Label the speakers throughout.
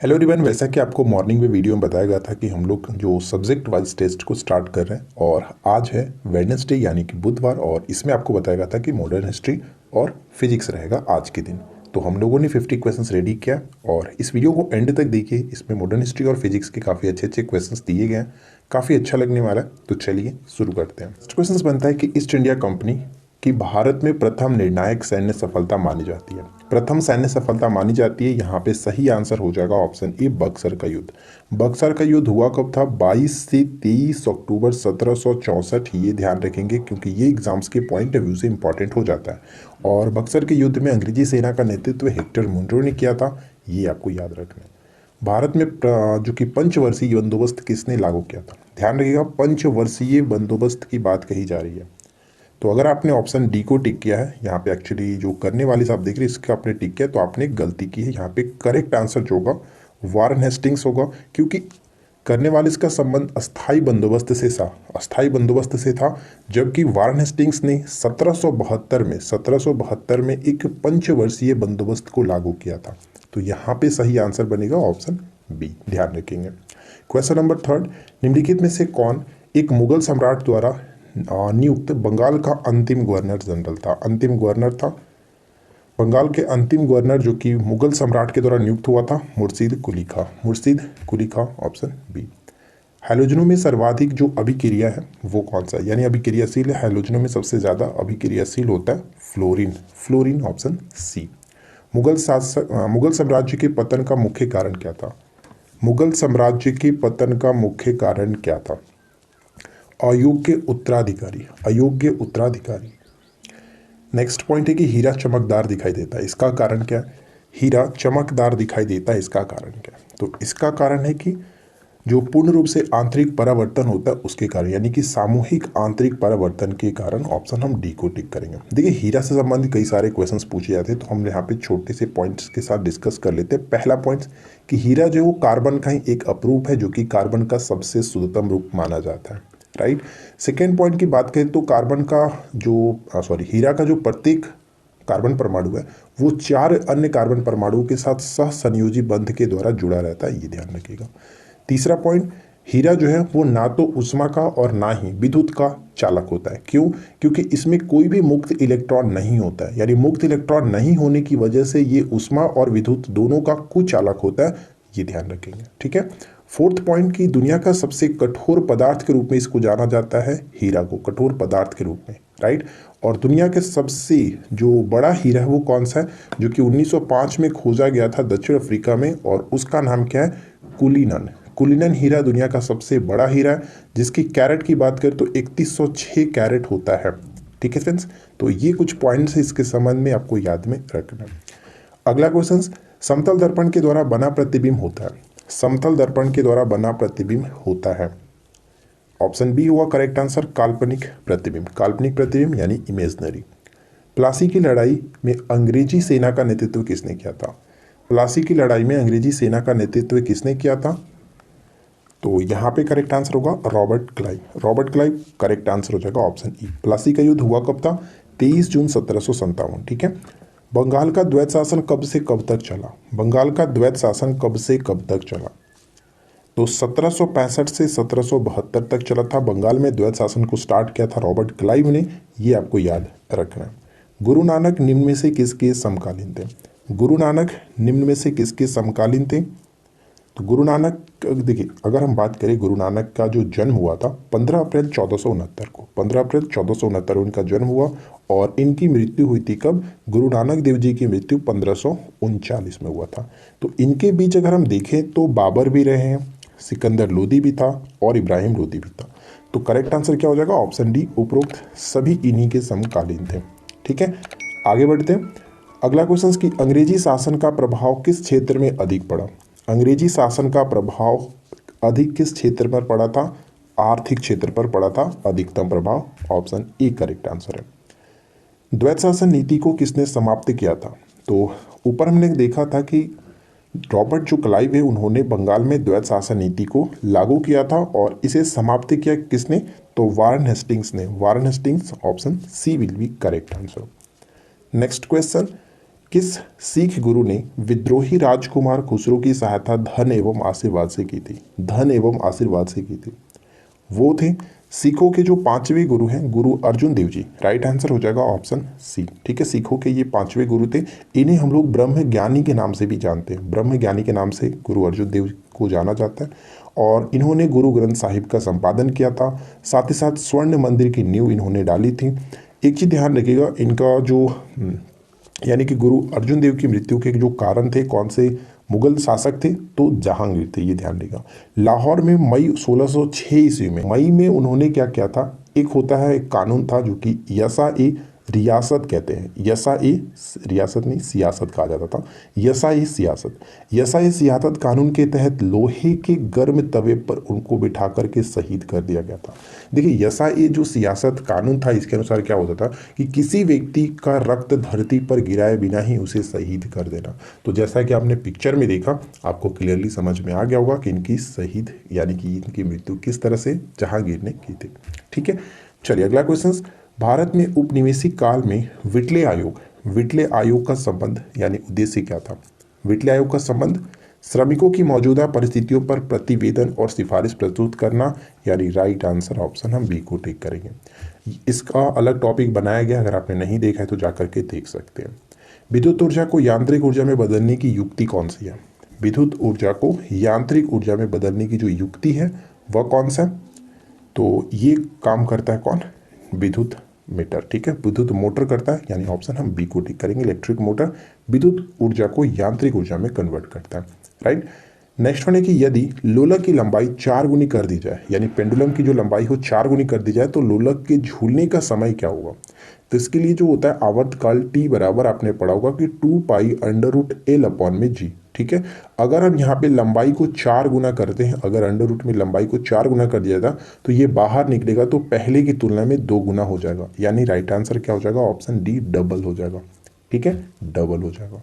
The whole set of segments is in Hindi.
Speaker 1: हेलो एवरीवन, वैसा कि आपको मॉर्निंग में वीडियो में बताया गया था कि हम लोग जो सब्जेक्ट वाइज टेस्ट को स्टार्ट कर रहे हैं और आज है वेडनेसडे यानी कि बुधवार और इसमें आपको बताया गया था कि मॉडर्न हिस्ट्री और फिजिक्स रहेगा आज के दिन। तो हम लोगों ने 50 क्वेश्चंस रेडी किया और इस वीडियो को एंड तक देखिए। इसमें मॉडर्न हिस्ट्री और फिजिक्स के काफ़ी अच्छे अच्छे क्वेश्चंस दिए गए हैं, काफ़ी अच्छा लगने वाला है। तो चलिए शुरू करते हैं। फर्स्ट क्वेश्चन बनता है कि ईस्ट इंडिया कंपनी कि भारत में प्रथम निर्णायक सैन्य सफलता मानी जाती है। प्रथम सैन्य सफलता मानी जाती है, यहाँ पे सही आंसर हो जाएगा ऑप्शन ए, बक्सर का युद्ध। बक्सर का युद्ध हुआ कब था? 22 से 23 अक्टूबर 1764। ये ध्यान रखेंगे क्योंकि ये एग्जाम्स के पॉइंट ऑफ व्यू से इंपॉर्टेंट हो जाता है। और बक्सर के युद्ध में अंग्रेजी सेना का नेतृत्व हेक्टर मुनरो ने किया था, ये आपको याद रखना है। भारत में जो कि पंचवर्षीय बंदोबस्त किसने लागू किया था? ध्यान रखिएगा, पंचवर्षीय बंदोबस्त की बात कही जा रही है। तो अगर आपने ऑप्शन डी को टिक किया है, यहाँ पे एक्चुअली जो करने वाली साहब देख रहे हैं इसका आपने टिक किया तो आपने गलती की है। यहाँ पे करेक्ट आंसर जो होगा वारन हेस्टिंग्स होगा, क्योंकि करने वाले इसका संबंध अस्थाई बंदोबस्त से था, जबकि वारन हेस्टिंग्स ने 1772 में एक पंचवर्षीय बंदोबस्त को लागू किया था। तो यहाँ पे सही आंसर बनेगा ऑप्शन बी, ध्यान रखेंगे। क्वेश्चन नंबर थर्ड, निम्नलिखित में से कौन एक मुगल सम्राट द्वारा नियुक्त बंगाल का अंतिम गवर्नर जनरल था? अंतिम गवर्नर था बंगाल के अंतिम गवर्नर जो कि मुगल सम्राट के द्वारा नियुक्त हुआ था, मुर्शीद कुली खा, ऑप्शन बी। हैलोजनों में सर्वाधिक जो अभिक्रिया है वो कौन सा, यानी अभिक्रियाशील है? हैलोजनों में सबसे ज्यादा अभिक्रियाशील होता है फ्लोरीन, ऑप्शन सी। मुगल साम्राज्य के पतन का मुख्य कारण क्या था? मुगल साम्राज्य के पतन का मुख्य कारण क्या था? अयोग्य उत्तराधिकारी। नेक्स्ट पॉइंट है कि हीरा चमकदार दिखाई देता है, इसका कारण क्या है? हीरा चमकदार दिखाई देता है, इसका कारण क्या है? तो इसका कारण है कि जो पूर्ण रूप से आंतरिक परावर्तन होता है उसके कारण, यानी कि सामूहिक आंतरिक परावर्तन के कारण। ऑप्शन हम डी को टिक करेंगे। देखिए, हीरा से संबंधित कई सारे क्वेश्चंस पूछे जाते हैं, तो हम यहाँ पे छोटे से पॉइंट्स के साथ डिस्कस कर लेते हैं। पहला पॉइंट कि हीरा जो है वो कार्बन का ही एक अपरूप है, जो कि कार्बन का सबसे शुद्धतम रूप माना जाता है, राइट। सेकेंड पॉइंट की बात करें तो कार्बन का जो हीरा का जो प्रत्येक कार्बन परमाणु है वो 4 अन्य कार्बन परमाणुओं के साथ सहसंयोजी बंध के द्वारा जुड़ा रहता है, ये ध्यान रखिएगा। तीसरा पॉइंट, हीरा जो है वो ना तो उष्मा का और ना ही विद्युत का चालक होता है। क्यों? क्योंकि इसमें कोई भी मुक्त इलेक्ट्रॉन नहीं होता है, यानी मुक्त इलेक्ट्रॉन नहीं होने की वजह से ये उष्मा और विद्युत दोनों का कुचालक होता है, ये ध्यान रखेंगे, ठीक है। फोर्थ पॉइंट की दुनिया का सबसे कठोर पदार्थ के रूप में इसको जाना जाता है, हीरा को कठोर पदार्थ के रूप में, राइट। और दुनिया के सबसे जो बड़ा हीरा है वो कौन सा है? जो कि 1905 में खोजा गया था दक्षिण अफ्रीका में, और उसका नाम क्या है? कुलिनन हीरा दुनिया का सबसे बड़ा हीरा है, जिसकी कैरेट की बात करें तो 3106 कैरेट होता है, ठीक है फ्रेंड्स। तो ये कुछ पॉइंट्स इसके संबंध में आपको याद में रखना। अगला क्वेश्चन, समतल दर्पण के द्वारा बना प्रतिबिंब होता है। समतल दर्पण के द्वारा बना प्रतिबिंब होता है, ऑप्शन बी हुआ करेक्ट आंसर, काल्पनिक प्रतिबिंब यानी इमेजनरी। प्लासी की लड़ाई में अंग्रेजी सेना का नेतृत्व किसने किया था? प्लासी की लड़ाई में अंग्रेजी सेना का नेतृत्व किसने किया था? तो यहाँ पे करेक्ट आंसर होगा रॉबर्ट क्लाइव करेक्ट आंसर हो जाएगा ऑप्शन ई। प्लासी का युद्ध हुआ कब था? 23 जून 1757, ठीक है। बंगाल का द्वैत शासन कब से कब तक चला? बंगाल का द्वैत शासन कब से कब तक चला? तो 1765 से 1772 तक चला था। बंगाल में द्वैत शासन को स्टार्ट किया था रॉबर्ट क्लाइव ने, ये आपको याद रखना है। गुरु नानक निम्न में से किसके समकालीन थे? गुरु नानक निम्न में से किसके समकालीन थे? तो गुरु नानक, देखिए अगर हम बात करें गुरु नानक का जो जन्म हुआ था 15 अप्रैल 1469 को, 15 अप्रैल 1469 उनका जन्म हुआ, और इनकी मृत्यु हुई थी कब? गुरु नानक देव जी की मृत्यु 1539 में हुआ था। तो इनके बीच अगर हम देखें तो बाबर भी रहे हैं, सिकंदर लोदी भी था, और इब्राहिम लोदी भी था। तो करेक्ट आंसर क्या हो जाएगा? ऑप्शन डी, उपरोक्त सभी इन्हीं के समकालीन थे, ठीक है। आगे बढ़ते हैं। अगला क्वेश्चन की अंग्रेजी शासन का प्रभाव किस क्षेत्र में अधिक पड़ा? अंग्रेजी शासन का प्रभाव अधिक किस क्षेत्र पर पड़ा था? आर्थिक क्षेत्र पर पड़ा था अधिकतम प्रभाव, ऑप्शन ए करेक्ट आंसर है। द्वैत शासन नीति को किसने समाप्त किया था? तो ऊपर हमने देखा था कि रॉबर्ट जो क्लाइव है उन्होंने बंगाल में द्वैत शासन नीति को लागू किया था, और इसे समाप्त किया किसने? तो वारन हेस्टिंग्स ने। Warren Hastings, option C will be correct answer. Next question, किस सिख गुरु ने विद्रोही राजकुमार खुसरो की सहायता धन एवं आशीर्वाद से की थी? धन एवं आशीर्वाद से की थी। वो थे सिखों के जो पांचवें गुरु हैं, गुरु अर्जुन देव जी। राइट आंसर हो जाएगा ऑप्शन सी। ठीक है, सिखों के ये पांचवें गुरु थे। इन्हें हम लोग ब्रह्म ज्ञानी के नाम से भी जानते हैं। ब्रह्म ज्ञानी के नाम से गुरु अर्जुन देव को जाना जाता है। और इन्होंने गुरु ग्रंथ साहिब का संपादन किया था। साथ ही साथ स्वर्ण मंदिर की नींव इन्होंने डाली थी। एक चीज ध्यान रखिएगा, इनका जो यानी कि गुरु अर्जुन देव की मृत्यु के जो कारण थे, कौन से मुगल शासक थे? तो जहांगीर थे, ये ध्यान रखिएगा। लाहौर में मई 1606 ईस्वी में, मई में उन्होंने क्या किया था? एक होता है, एक कानून था जो कि यसा ए रियासत कहते हैं। यसा ए रियासत नहीं, सियासत कहा जाता था। यसा ए सियासत, यसा ए सियासत कानून के तहत लोहे के गर्म तवे पर उनको बिठा करके शहीद कर दिया गया था। देखिए, यसा ए जो सियासत कानून था, इसके अनुसार क्या होता था कि किसी व्यक्ति का रक्त धरती पर गिराए बिना ही उसे शहीद कर देना। तो जैसा कि आपने पिक्चर में देखा, आपको क्लियरली समझ में आ गया होगा कि इनकी शहीद यानी कि इनकी मृत्यु किस तरह से जहांगीर ने की थी। ठीक है, चलिए अगला क्वेश्चन। भारत में उपनिवेशिक काल में विटले आयोग का संबंध यानी उद्देश्य क्या था? विटले आयोग का संबंध श्रमिकों की मौजूदा परिस्थितियों पर प्रतिवेदन और सिफारिश प्रस्तुत करना, यानी राइट आंसर ऑप्शन हम बी को टिक करेंगे। इसका अलग टॉपिक बनाया गया, अगर आपने नहीं देखा है तो जाकर के देख सकते हैं। विद्युत ऊर्जा को यांत्रिक ऊर्जा में बदलने की युक्ति कौन सी है? विद्युत ऊर्जा को यांत्रिक ऊर्जा में बदलने की जो युक्ति है वह कौन सा? तो ये काम करता है कौन? विद्युत मीटर। ठीक है, विद्युत मोटर करता है, यानी ऑप्शन हम बी को टिक करेंगे। इलेक्ट्रिक मोटर विद्युत ऊर्जा को यांत्रिक ऊर्जा में कन्वर्ट करता है। राइट, नेक्स्ट वन है कि यदि लोलक की लंबाई 4 गुनी कर दी जाए, यानी पेंडुलम की जो लंबाई हो 4 गुनी कर दी जाए, तो लोलक के झूलने का समय क्या होगा? तो इसके लिए जो होता है आवर्तकाल टी बराबर आपने पढ़ा होगा कि 2 pi under root L upon में जी। ठीक है, अगर हम यहाँ पे लंबाई को 4 गुना करते हैं, अगर अंडर रूट में लंबाई को 4 गुना कर दिया जाता तो ये बाहर निकलेगा तो पहले की तुलना में 2 गुना हो जाएगा, यानी राइट आंसर क्या हो जाएगा? ऑप्शन डी डबल हो जाएगा। ठीक है, डबल हो जाएगा।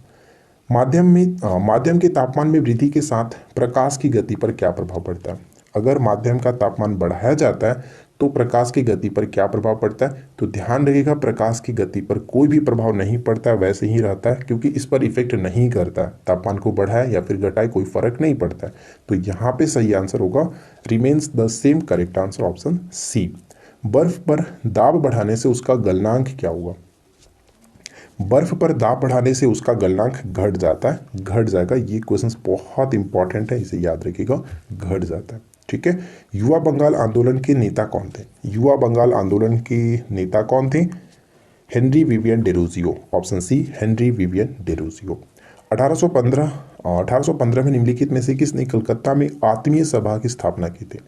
Speaker 1: माध्यम के तापमान में वृद्धि के साथ प्रकाश की गति पर क्या प्रभाव पड़ता है? अगर माध्यम का तापमान बढ़ाया जाता है तो प्रकाश की गति पर क्या प्रभाव पड़ता है? तो ध्यान रखिएगा, प्रकाश की गति पर कोई भी प्रभाव नहीं पड़ता है, वैसे ही रहता है, क्योंकि इस पर इफेक्ट नहीं करता है। तापमान को बढ़ाए या फिर घटाए कोई फर्क नहीं पड़ता है। तो यहाँ पे सही आंसर होगा remains the same, correct answer option C. बर्फ पर दाब बढ़ाने से उसका गलनांक क्या हुआ? बर्फ पर दाब बढ़ाने से उसका गलनांक घट जाता है, घट जाएगा। ये क्वेश्चन बहुत इंपॉर्टेंट है, इसे याद रखिएगा, घट जाता है। ठीक है, युवा बंगाल आंदोलन के नेता कौन थे? युवा बंगाल आंदोलन के नेता कौन थे? Henry Vivian Derozio, option C Henry Vivian Derozio. 1815 में निम्नलिखित में से किसने कलकत्ता में आत्मीय सभा की स्थापना की थी?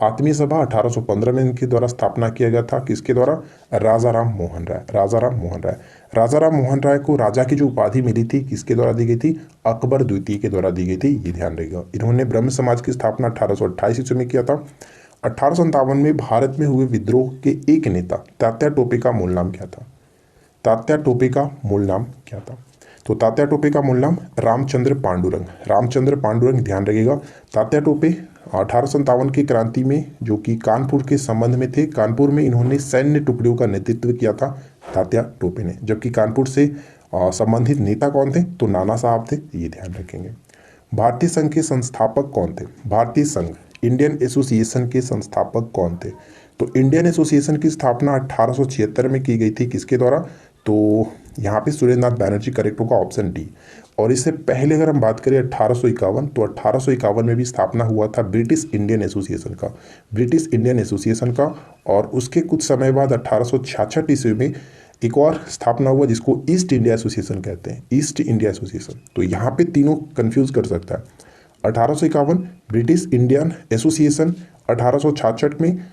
Speaker 1: आत्मीय सभा 1815 में इनके द्वारा स्थापना किया गया था। किसके द्वारा? राजा राम मोहन राय। राजा राम मोहन राय, राजा राम मोहन राय को राजा की जो उपाधि मिली थी किसके द्वारा दी गई थी? अकबर द्वितीय के द्वारा दी गई थी, ये ध्यान रखिएगा। इन्होंने ब्रह्म समाज की स्थापना 1828 ईस्वी में किया था। 1857 में भारत में हुए विद्रोह के एक नेता तात्या टोपे का मूल नाम क्या था? तात्या टोपे का मूल नाम क्या था? तो तात्या टोपे का मूल नाम रामचंद्र पांडुरंग। रामचंद्र पांडुरंग, ध्यान रखिएगा। तात्या टोपे 1857 की क्रांति में जो कि कानपुर के संबंध में थे, कानपुर में इन्होंने सैन्य टुकड़ियों का नेतृत्व किया था तात्या टोपे ने। जबकि कानपुर से संबंधित नेता कौन थे? तो नाना साहब थे, ये ध्यान रखेंगे। भारतीय संघ के संस्थापक कौन थे? भारतीय संघ, इंडियन एसोसिएशन के संस्थापक कौन थे? तो इंडियन एसोसिएशन की स्थापना 1876 में की गई थी, किसके द्वारा? तो यहाँ पे सुरेंद्रनाथ बैनर्जी, करेक्ट होगा ऑप्शन डी। और इससे पहले अगर हम बात करें 1851, तो 1851 में भी स्थापना हुआ था ब्रिटिश इंडियन एसोसिएशन का, ब्रिटिश इंडियन एसोसिएशन का। और उसके कुछ समय बाद 1866 ईस्वी में एक और स्थापना हुआ जिसको ईस्ट इंडिया एसोसिएशन कहते हैं, ईस्ट इंडिया एसोसिएशन। तो यहाँ पे तीनों कंफ्यूज कर सकता है। 1851 ब्रिटिश इंडियन एसोसिएशन, 1866 में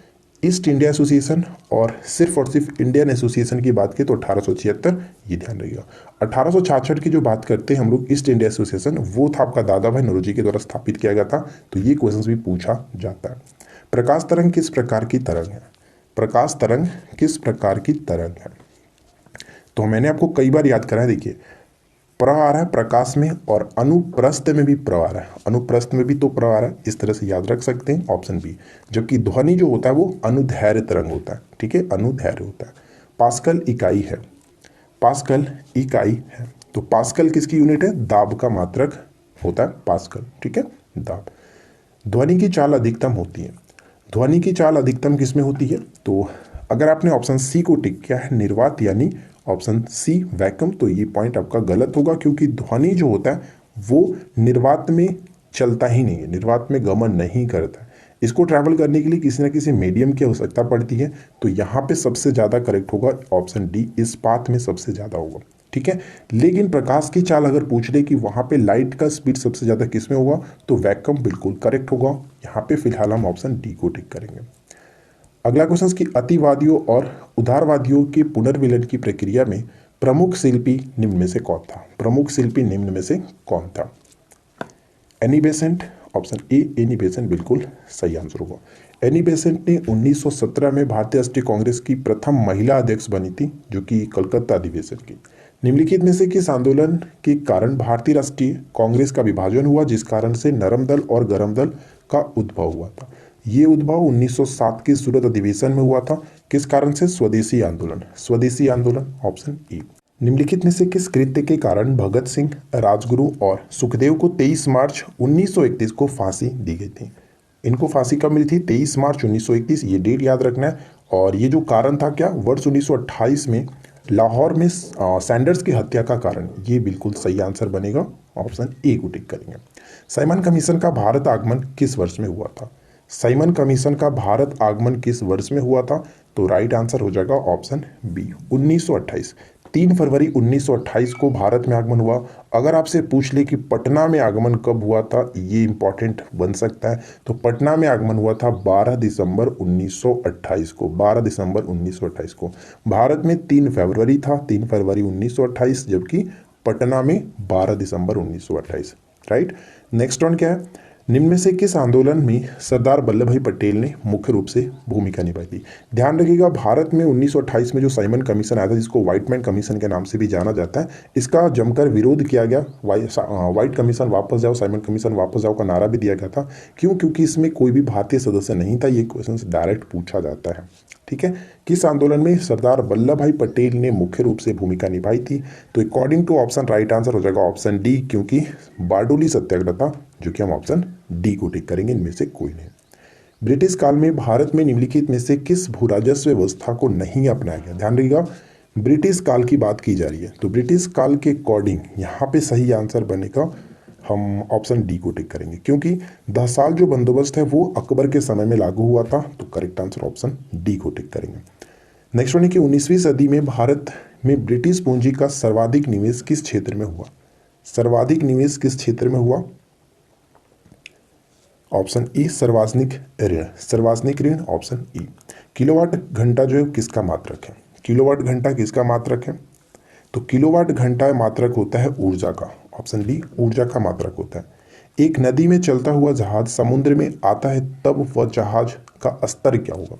Speaker 1: ईस्ट इंडिया एसोसिएशन, और सिर्फ इंडियन एसोसिएशन की बात की तो 1876, ये ध्यान रखिएगा। 1866 की जो बात करते हैं हम लोग ईस्ट इंडिया एसोसिएशन, वो था आपका दादा भाई नौरोजी के द्वारा स्थापित किया गया था। तो ये क्वेश्चन भी पूछा जाता है। प्रकाश तरंग किस प्रकार की तरंग है? प्रकाश तरंग किस प्रकार की तरंग है? तो मैंने आपको कई बार याद कराया, देखिए प्र आ रहा है प्रकाश में और अनुप्रस्थ में भी प्र आ रहा है, अनुप्रस्थ में भी तो प्र आ रहा है, इस तरह से याद रख सकते हैं, ऑप्शन बी। जबकि ध्वनि जो होता है वो अनुदैर्घ्य तरंग होता है। ठीक है, अनुदैर्घ्य होता है। पास्कल इकाई है, पास्कल इकाई है। तो पास्कल किसकी यूनिट है? दाब का मात्रक होता है पास्कल, ठीक है, दाब। ध्वनि की चाल अधिकतम होती है, ध्वनि की चाल अधिकतम किस में होती है? तो अगर आपने ऑप्शन सी को टिक किया है निर्वात यानी ऑप्शन सी वैक्यूम, तो ये पॉइंट आपका गलत होगा, क्योंकि ध्वनि जो होता है वो निर्वात में चलता ही नहीं है, निर्वात में गमन नहीं करता है। इसको ट्रैवल करने के लिए किसी ना किसी मीडियम की आवश्यकता पड़ती है। तो यहाँ पे सबसे ज़्यादा करेक्ट होगा ऑप्शन डी, इस पाथ में सबसे ज़्यादा होगा, ठीक है। लेकिन प्रकाश की चाल अगर पूछ ले कि वहाँ पे लाइट का स्पीड सबसे ज़्यादा किस में होगा, तो वैक्यूम बिल्कुल करेक्ट होगा। यहाँ पे फिलहाल हम ऑप्शन डी को टिक करेंगे। अगला क्वेश्चन कि अतिवादियों और उदारवादियों के पुनर्मिलन की प्रक्रिया में प्रमुख शिल्पी निम्न में से कौन था? प्रमुख शिल्पी निम्न में से कौन था? Annie Besant, option A Annie Besant बिल्कुल सही आंसर होगा। एनी बेसेंट ने 1917 में भारतीय राष्ट्रीय कांग्रेस की प्रथम महिला अध्यक्ष बनी थी, जो कि कलकत्ता अधिवेशन की। निम्नलिखित में से किस आंदोलन के कारण भारतीय राष्ट्रीय कांग्रेस का विभाजन हुआ, जिस कारण से नरम दल और गरम दल का उद्भव हुआ था? ये उद्भव 1907 के सूरत अधिवेशन में हुआ था। किस कारण से? स्वदेशी आंदोलन, स्वदेशी आंदोलन, ऑप्शन ए। निम्नलिखित में से किस कृत्य के कारण भगत सिंह, राजगुरु और सुखदेव को 23 मार्च 1931 को फांसी दी गई थी? इनको फांसी कब मिली थी? 23 मार्च 1931, ये डेट याद रखना है। और ये जो कारण था क्या? वर्ष 1928 में लाहौर में सैंडर्स की हत्या का कारण। ये बिल्कुल सही आंसर बनेगा, ऑप्शन ए को टिक करेंगे। साइमन कमीशन का भारत आगमन किस वर्ष में हुआ था? साइमन कमीशन का भारत आगमन किस वर्ष में हुआ था? तो राइट आंसर हो जाएगा ऑप्शन बी, 1928। 3 फरवरी 1928 को भारत में आगमन हुआ। अगर आपसे पूछ ले कि पटना में आगमन कब हुआ था, ये इंपॉर्टेंट बन सकता है। तो पटना में आगमन हुआ था 12 दिसंबर 1928 को, 12 दिसंबर 1928 को। भारत में 3 फरवरी था, 3 फरवरी 1928, जबकि पटना में 12 दिसंबर 1928, राइट। नेक्स्ट वन क्या है? निम्न में से किस आंदोलन में सरदार वल्लभ भाई पटेल ने मुख्य रूप से भूमिका निभाई थी? ध्यान रखिएगा, भारत में 1928 में जो साइमन कमीशन आया था, जिसको व्हाइटमैन कमीशन के नाम से भी जाना जाता है, इसका जमकर विरोध किया गया। व्हाइट कमीशन वापस जाओ, साइमन कमीशन वापस जाओ का नारा भी दिया गया था। क्यों? क्योंकि इसमें कोई भी भारतीय सदस्य नहीं था। ये क्वेश्चन डायरेक्ट पूछा जाता है, ठीक है। किस आंदोलन में सरदार वल्लभ भाई पटेल ने मुख्य रूप से भूमिका निभाई थी? तो according to option right answer हो जाएगा ऑप्शन डी, क्योंकि बारडोली सत्याग्रह था, जो कि हम ऑप्शन डी को टिक करेंगे, इनमें से कोई नहीं। ब्रिटिश काल में भारत में निम्नलिखित में से किस भू राजस्व व्यवस्था को नहीं अपनाया गया? ध्यान रखिएगा, ब्रिटिश काल की बात की जा रही है, तो ब्रिटिश काल के अकॉर्डिंग यहाँ पे सही आंसर बनेगा, हम ऑप्शन डी को टिक करेंगे, क्योंकि 10 साल जो बंदोबस्त है वो अकबर के समय में लागू हुआ था। तो करेक्ट आंसर ऑप्शन डी को टिक करेंगे। नेक्स्ट वन है कि 19वीं सदी में भारत में ब्रिटिश पूंजी का सर्वाधिक निवेश किस क्षेत्र में हुआ? सर्वाधिक निवेश किस क्षेत्र में हुआ? ऑप्शन ई सार्वजनिक ऋण, सार्वजनिक ऋण, ऑप्शन ई। किलोवाट घंटा जो है किसका मात्रक है? किलोवाट घंटा किसका मात्रक है? तो किलोवाट घंटा मात्रक होता है ऊर्जा का, ऑप्शन डी, ऊर्जा का मात्रक होता है। एक नदी में चलता हुआ जहाज समुद्र में आता है, तब वह जहाज का स्तर क्या होगा?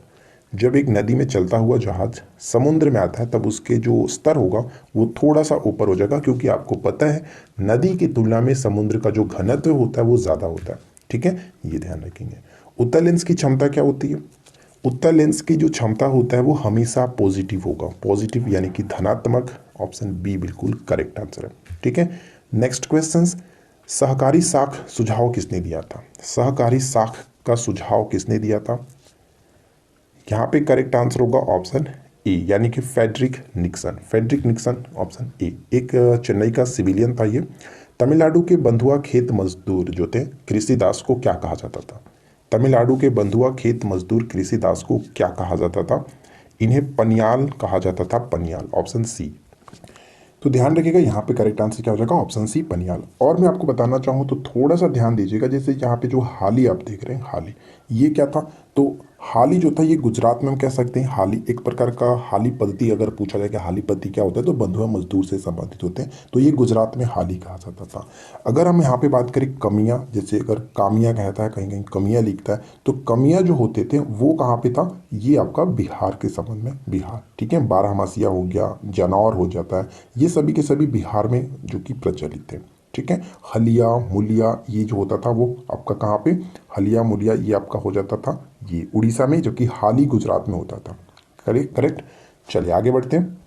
Speaker 1: जब एक नदी में चलता हुआ जहाज समुद्र में आता है, तब उसके जो स्तर होगा वो थोड़ा सा ऊपर हो जाएगा, क्योंकि आपको पता है नदी की तुलना में समुद्र का जो घनत्व होता है वो ज़्यादा होता है, ठीक है, ये ध्यान रखेंगे। उत्तल लेंस की क्षमता क्या होती है? उत्तल लेंस की जो क्षमता होता है वो हमेशा पॉजिटिव होगा, पॉजिटिव यानी कि धनात्मक, ऑप्शन बी बिल्कुल करेक्ट आंसर है, ठीक है। नेक्स्ट क्वेश्चन, सहकारी साख सुझाव किसने दिया था? सहकारी साख का सुझाव किसने दिया था? यहाँ पे करेक्ट आंसर होगा ऑप्शन ए, यानी कि Frederick Nixon, Frederick Nixon, option A. एक चेन्नई का सिविलियन था ये। तमिलनाडु के बंधुआ खेत मजदूर जो थे कृषिदास को क्या कहा जाता था? तमिलनाडु के बंधुआ खेत मजदूर कृषिदास को क्या कहा जाता था? इन्हें पनियाल कहा जाता था, पनियाल, ऑप्शन सी। तो ध्यान रखिएगा, यहाँ पे करेक्ट आंसर क्या हो जाएगा? ऑप्शन सी, पनियाल। और मैं आपको बताना चाहूँ तो थोड़ा सा ध्यान दीजिएगा, जैसे यहाँ पे जो हाली आप देख रहे हैं, हाली, ये क्या था? तो हाली जो था ये गुजरात में हम कह सकते हैं हाली, एक प्रकार का हाली पद्धति। अगर पूछा जाए कि हाली पद्धति क्या होता है, तो बंधुआ मजदूर से संबंधित होते हैं, तो ये गुजरात में हाली कहा जाता था। अगर हम यहाँ पे बात करें कमियाँ, जैसे अगर कामिया कहता है, कहीं कहीं कमियाँ लिखता है, तो कमियाँ जो होते थे वो कहाँ पे था? ये आपका बिहार के संबंध में, बिहार, ठीक है। बारहमासिया हो गया, जनौर हो जाता है, ये सभी के सभी बिहार में जो कि प्रचलित थे, ठीक है। हलिया मुलिया ये जो होता था वो आपका कहाँ पे? हलिया मुलिया ये आपका हो जाता था ये उड़ीसा में, जो कि हाली गुजरात में होता था। Correct, correct. चलिए आगे बढ़ते हैं।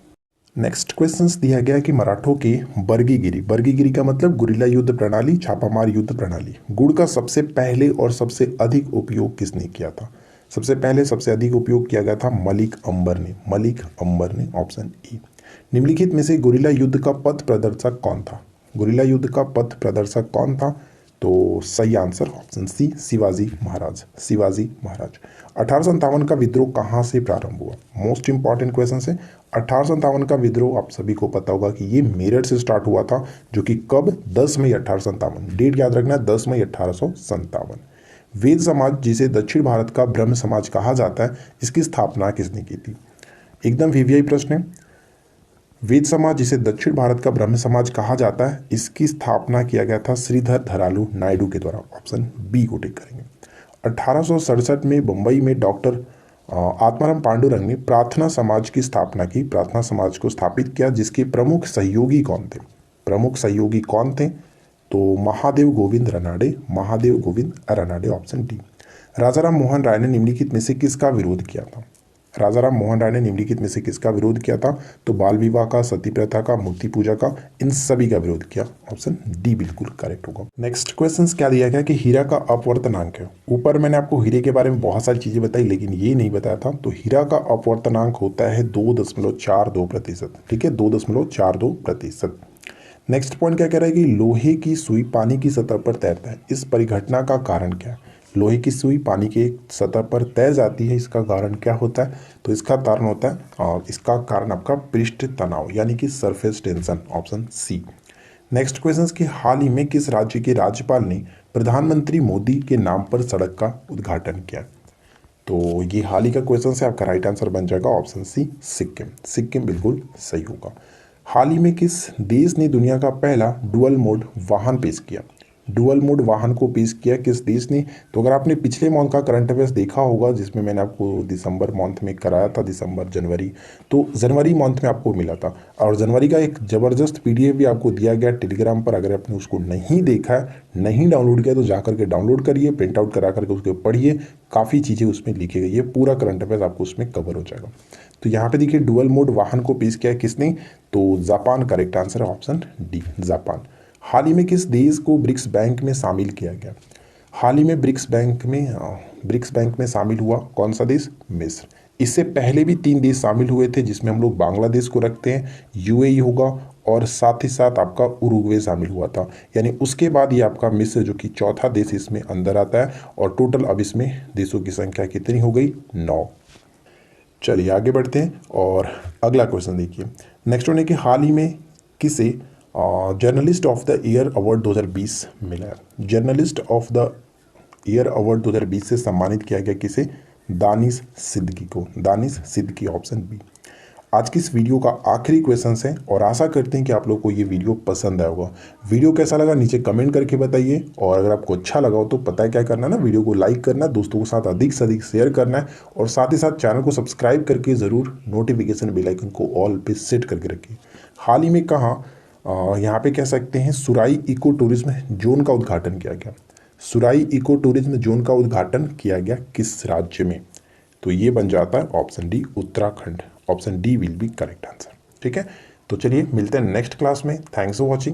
Speaker 1: नेक्स्ट क्वेश्चंस दिया गया कि मराठों के बर्गीगिरी का मतलब गुरिल्ला युद्ध प्रणाली, छापामार युद्ध प्रणाली, गुड़ का सबसे पहले और सबसे अधिक उपयोग किसने किया था? सबसे पहले सबसे अधिक उपयोग किया गया था मलिक अंबर ने, ऑप्शन ई। निम्नलिखित में से गुरिल्ला युद्ध का पथ प्रदर्शक कौन था? गुरिल्ला युद्ध का पथ प्रदर्शक कौन था? तो सही आंसर ऑप्शन सी, शिवाजी महाराज। 1857 का विद्रोह कहाँ से प्रारंभ हुआ? मोस्ट इंपॉर्टेंट क्वेश्चन है। 1857 का विद्रोह आप सभी को पता होगा कि ये मेरठ से स्टार्ट हुआ था, जो कि कब? 10 मई 1857। डेट याद रखना, 10 मई 1857। वेद समाज, जिसे दक्षिण भारत का ब्रह्म समाज कहा जाता है, इसकी स्थापना किसने की थी? एकदम वीवीआई प्रश्न है। वेद समाज, जिसे दक्षिण भारत का ब्रह्म समाज कहा जाता है, इसकी स्थापना किया गया था श्रीधर धरालू नायडू के द्वारा। ऑप्शन बी को टिक करेंगे। 1867 में बंबई में डॉक्टर आत्माराम पांडुरंग ने प्रार्थना समाज की स्थापना की, प्रार्थना समाज को स्थापित किया, जिसके प्रमुख सहयोगी कौन थे? तो महादेव गोविंद रनाडे, ऑप्शन डी। राजाराम मोहन राय ने निम्नलिखित में से किसका विरोध किया था? राजाराम मोहन राय ने निम्नलिखित में से किसका विरोध किया था? तो बाल विवाह का, सती प्रथा का, मूर्ति पूजा का, इन सभी का विरोध किया। ऑप्शन डी बिल्कुल करेक्ट होगा। नेक्स्ट क्वेश्चन क्या दिया गया कि हीरा का अपवर्तनांक है। ऊपर मैंने आपको हीरे के बारे में बहुत सारी चीजें बताई, लेकिन ये नहीं बताया था। तो हीरा का अपवर्तनांक होता है 2.42%। ठीक है, 2.42%। नेक्स्ट पॉइंट क्या कह रहा है कि लोहे की सुई पानी की सतह पर तैरता है, इस परिघटना का कारण क्या है? लोहे की सुई पानी के सतह पर तैर जाती है, इसका कारण क्या होता है? तो इसका कारण होता है, और इसका कारण आपका पृष्ठ तनाव, यानी कि surface tension, option C. Next question कि हाल ही में किस राज्य के राज्यपाल ने प्रधानमंत्री मोदी के नाम पर सड़क का उद्घाटन किया? तो ये हाल ही का क्वेश्चन है, आपका राइट आंसर बन जाएगा ऑप्शन सी, सिक्किम बिल्कुल सही होगा। हाल ही में किस देश ने दुनिया का पहला डुअल मोड वाहन पेश किया? डुअल मोड वाहन को पेश किया किस देश ने? तो अगर आपने पिछले मंथ का करंट अफेयर्स देखा होगा, जिसमें मैंने आपको दिसंबर मंथ में कराया था, दिसंबर जनवरी, तो जनवरी मंथ में आपको मिला था, और जनवरी का एक ज़बरदस्त पीडीएफ भी आपको दिया गया टेलीग्राम पर। अगर आपने उसको नहीं देखा है, नहीं डाउनलोड किया, तो जा करके डाउनलोड करिए, प्रिंट आउट करा करके उसको पढ़िए, काफ़ी चीज़ें उसमें लिखी गई है, पूरा करंट अफेयर्स आपको उसमें कवर हो जाएगा। तो यहाँ पे देखिए डुअल मोड वाहन को पेश किया है किसने? तो जापान करेक्ट आंसर है, ऑप्शन डी, जापान। हाल ही में किस देश को ब्रिक्स बैंक में शामिल किया गया? हाल ही में ब्रिक्स बैंक में शामिल हुआ कौन सा देश? मिस्र। इससे पहले भी 3 देश शामिल हुए थे, जिसमें हम लोग बांग्लादेश को रखते हैं, यूएई होगा, और साथ ही साथ आपका उरुग्वे शामिल हुआ था। यानी उसके बाद ये आपका मिस्र, जो कि चौथा देश इसमें अंदर आता है, और टोटल अब इसमें देशों की संख्या कितनी हो गई? 9। चलिए आगे बढ़ते हैं और अगला क्वेश्चन देखिए। नेक्स्ट वन है कि हाल ही में किसे journalist of the year award 2020 मिला है? Journalist of the year award 2020 से सम्मानित किया गया किसे? Danish Siddiqui, option B. आज की इस वीडियो का आखिरी क्वेश्चन है, और आशा करते हैं कि आप लोग को ये वीडियो पसंद आया होगा। वीडियो कैसा लगा नीचे कमेंट करके बताइए, और अगर आपको अच्छा लगा हो तो पता है क्या करना है ना, वीडियो को लाइक करना है, दोस्तों के साथ अधिक से अधिक शेयर करना है, और साथ ही साथ चैनल को सब्सक्राइब करके ज़रूर नोटिफिकेशन बेल आइकन को ऑल पे सेट करके रखिए। हाल ही में कहाँ, यहाँ पे कह सकते हैं, सुराई इको टूरिज्म जोन का उद्घाटन किया गया। सुराई इको टूरिज्म जोन का उद्घाटन किया गया किस राज्य में? तो ये बन जाता है option D, Uttarakhand. Option D will be correct answer. ठीक है, तो चलिए मिलते हैं नेक्स्ट क्लास में। Thanks for watching.